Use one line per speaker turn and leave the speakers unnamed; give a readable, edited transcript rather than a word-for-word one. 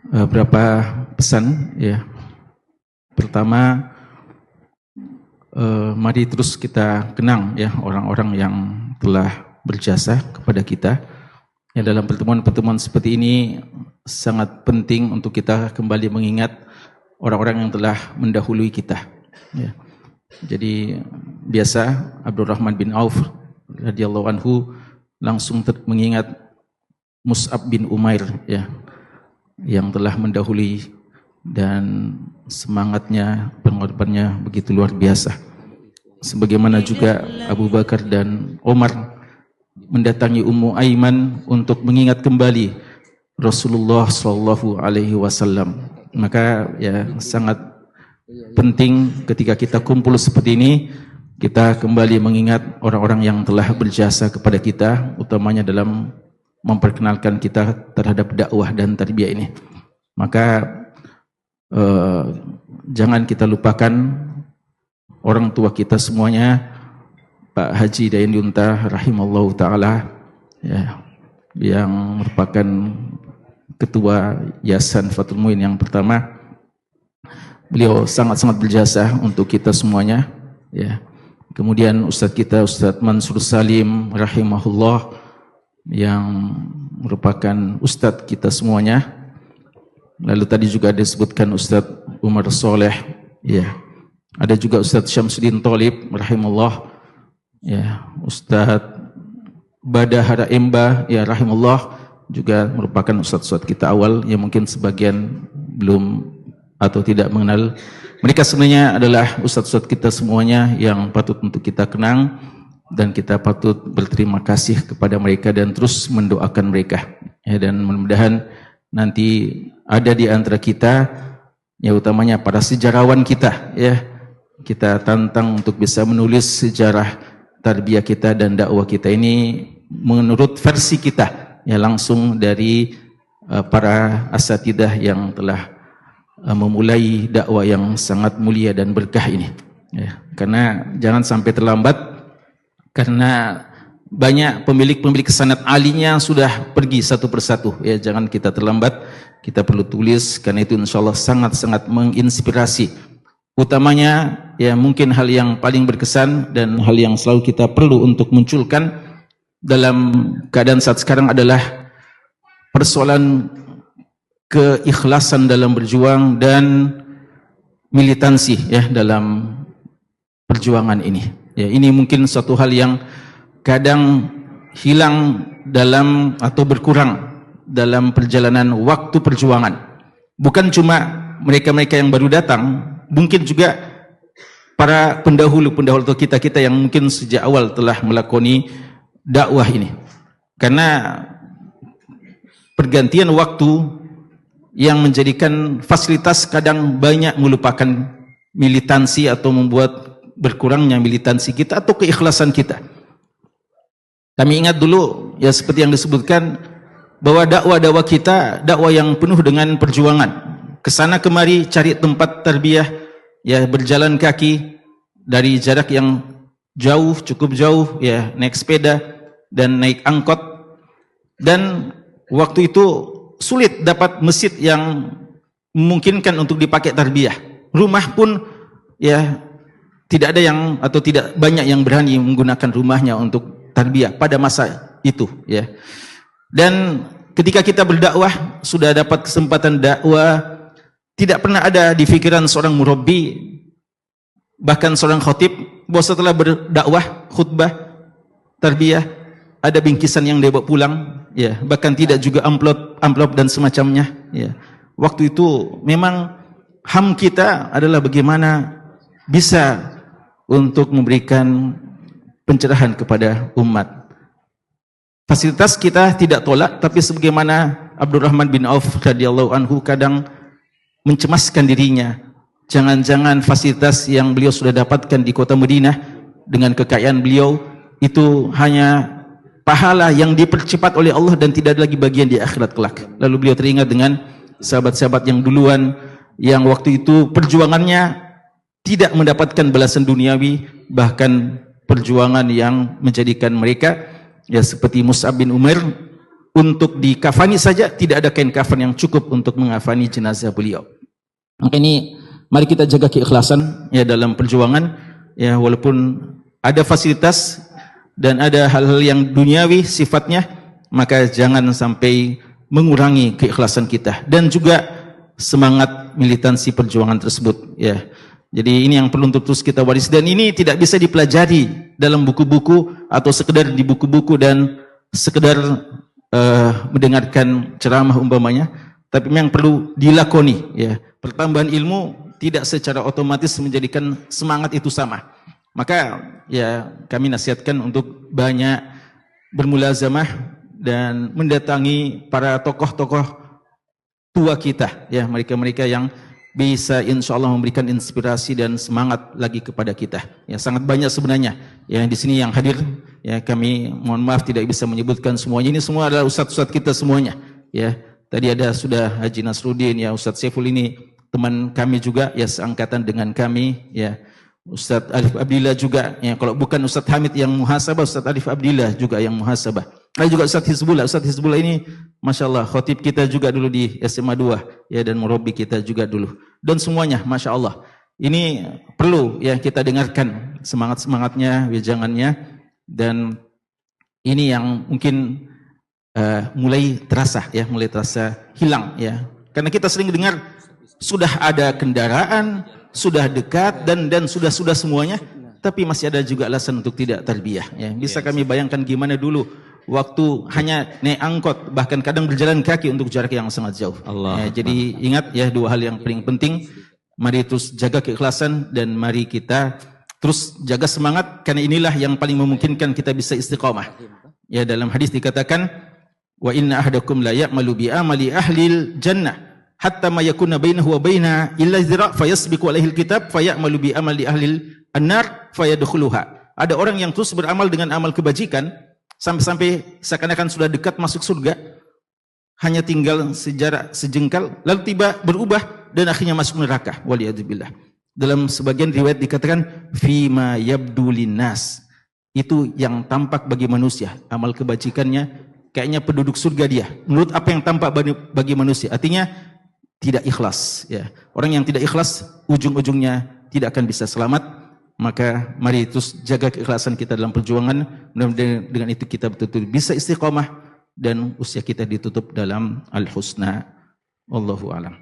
beberapa pesan ya. Pertama, mari terus kita kenang ya orang-orang yang telah berjasa kepada kita. Ya, dalam pertemuan-pertemuan seperti ini sangat penting untuk kita kembali mengingat orang-orang yang telah mendahului kita. Ya. Jadi biasa Abdurrahman bin Auf radhiyallahu anhu langsung mengingat Mus'ab bin Umair ya, yang telah mendahului dan semangatnya, pengorbanannya begitu luar biasa. Sebagaimana juga Abu Bakar dan Umar mendatangi Ummu Aiman untuk mengingat kembali Rasulullah sallallahu alaihi wasallam. Maka ya sangat penting ketika kita kumpul seperti ini, kita kembali mengingat orang-orang yang telah berjasa kepada kita, utamanya dalam memperkenalkan kita terhadap dakwah dan tarbiyah ini. Maka jangan kita lupakan orang tua kita semuanya, Pak Haji Dayan Yunta rahimallahu taala ya, yang merupakan ketua Yayasan Fathul Muin yang pertama. Beliau sangat-sangat berjasa untuk kita semuanya ya. Kemudian Ustadz kita Ustadz Mansur Salim rahimahullah yang merupakan Ustadz kita semuanya. Lalu tadi juga disebutkan Ustadz Umar Soleh ya. Ada juga Ustadz Syamsuddin Tholib rahimahullah ya, Ustadz Badahara Emba ya rahimahullah juga merupakan ustadz-ustadz kita awal yang mungkin sebagian belum atau tidak mengenal. Mereka sebenarnya adalah ustadz-ustadz kita semuanya yang patut untuk kita kenang, dan kita patut berterima kasih kepada mereka dan terus mendoakan mereka ya, dan mudah-mudahan nanti ada di antara kita ya, utamanya para sejarawan kita ya, kita tantang untuk bisa menulis sejarah tarbiyah kita dan dakwah kita ini menurut versi kita ya, langsung dari para asatidah yang telah memulai dakwah yang sangat mulia dan berkah ini ya. Karena jangan sampai terlambat, karena banyak pemilik-pemilik sanad alinya sudah pergi satu persatu ya. Jangan kita terlambat, kita perlu tulis, karena itu insyaallah sangat-sangat menginspirasi. Utamanya ya mungkin hal yang paling berkesan dan hal yang selalu kita perlu untuk munculkan dalam keadaan saat sekarang adalah persoalan keikhlasan dalam berjuang dan militansi ya dalam perjuangan ini. Ya, ini mungkin suatu hal yang kadang hilang dalam atau berkurang dalam perjalanan waktu perjuangan. Bukan cuma mereka-mereka yang baru datang, mungkin juga para pendahulu-pendahulu atau kita-kita yang mungkin sejak awal telah melakoni dakwah ini. Karena pergantian waktu yang menjadikan fasilitas kadang banyak melupakan militansi atau membuat berkurangnya militansi kita atau keikhlasan kita. Kami ingat dulu ya, seperti yang disebutkan bahwa dakwah kita dakwah yang penuh dengan perjuangan. Kesana kemari cari tempat tarbiyah ya, berjalan kaki dari jarak yang jauh, cukup jauh ya, naik sepeda dan naik angkot. Dan waktu itu sulit dapat masjid yang memungkinkan untuk dipakai tarbiyah. Rumah pun ya tidak ada yang atau tidak banyak yang berani menggunakan rumahnya untuk tarbiyah pada masa itu ya. Dan ketika kita berdakwah, sudah dapat kesempatan dakwah, tidak pernah ada di pikiran seorang murabbi, bahkan seorang khatib, bahwa setelah berdakwah, khutbah, tarbiyah, ada bingkisan yang dia bawa pulang, ya, bahkan tidak juga amplop dan semacamnya. Ya. Waktu itu memang ham kita adalah bagaimana bisa untuk memberikan pencerahan kepada umat. Fasilitas kita tidak tolak, tapi sebagaimana Abdurrahman bin Auf radhiyallahu anhu kadang mencemaskan dirinya, jangan-jangan fasilitas yang beliau sudah dapatkan di kota Madinah dengan kekayaan beliau itu hanya pahala yang dipercepat oleh Allah dan tidak ada lagi bagian di akhirat kelak. Lalu beliau teringat dengan sahabat-sahabat yang duluan yang waktu itu perjuangannya tidak mendapatkan balasan duniawi, bahkan perjuangan yang menjadikan mereka ya seperti Mus'ab bin Umair untuk dikafani saja tidak ada kain kafan yang cukup untuk mengafani jenazah beliau. Maka ini mari kita jaga keikhlasan ya dalam perjuangan ya, walaupun ada fasilitas dan ada hal-hal yang duniawi sifatnya, maka jangan sampai mengurangi keikhlasan kita dan juga semangat militansi perjuangan tersebut ya. Jadi ini yang perlu untuk terus kita waris, dan ini tidak bisa dipelajari dalam buku-buku atau sekedar di buku-buku dan sekedar mendengarkan ceramah umpamanya, tapi memang perlu dilakoni ya. Pertambahan ilmu tidak secara otomatis menjadikan semangat itu sama. Maka ya kami nasihatkan untuk banyak bermulazamah dan mendatangi para tokoh-tokoh tua kita ya, mereka-mereka yang bisa insya Allah memberikan inspirasi dan semangat lagi kepada kita. Ya, sangat banyak sebenarnya. Ya, di sini yang hadir, ya kami mohon maaf tidak bisa menyebutkan semuanya. Ini semua adalah ustadz-ustadz kita semuanya. Ya, tadi ada sudah Haji Nasruddin, ya Ustadz Saiful ini teman kami juga, ya seangkatan dengan kami. Ya, Ustadz Alif Abdillah juga. Ya, kalau bukan Ustadz Hamid yang muhasabah, Ustadz Alif Abdillah juga yang muhasabah. Ada juga Ustadz Hizbullah. Ustadz Hizbullah ini Masya Allah, khotib kita juga dulu di SMA 2 ya, dan murabi kita juga dulu, dan semuanya Masya Allah. Ini perlu ya kita dengarkan semangat-semangatnya, wejangannya, dan ini yang mungkin mulai terasa ya, mulai terasa hilang ya, karena kita sering dengar sudah ada kendaraan, sudah dekat dan sudah semuanya, tapi masih ada juga alasan untuk tidak tarbiyah ya. Bisa kami bayangkan gimana dulu waktu hanya naik angkot, bahkan kadang berjalan kaki untuk jarak yang sangat jauh. Ya, jadi ingat ya, dua hal yang paling penting. Mari terus jaga keikhlasan dan mari kita terus jaga semangat, karena inilah yang paling memungkinkan kita bisa istiqamah. Ya, dalam hadis dikatakan, wa inna ahadakum la ya'malu bi amali ahlil jannah hatta ma yakuna bainahu wa baina illa zira' fayasbiqu alaihi alkitab fayamalu bi amali ahlil annar fayadkhuluha. Ada orang yang terus beramal dengan amal kebajikan sampai seakan-akan sudah dekat masuk surga, hanya tinggal sejarak sejengkal, lalu tiba berubah dan akhirnya masuk neraka. Waliyadzubillah. Dalam sebagian riwayat dikatakan fima yabdu linnas, itu yang tampak bagi manusia, amal kebajikannya kayaknya penduduk surga dia, menurut apa yang tampak bagi manusia. Artinya tidak ikhlas ya. Orang yang tidak ikhlas ujung-ujungnya tidak akan bisa selamat. Maka mari terus jaga keikhlasan kita dalam perjuangan. Mudah-mudahan dengan itu kita betul-betul bisa istiqamah dan usia kita ditutup dalam al-husna. Wallahu a'lam.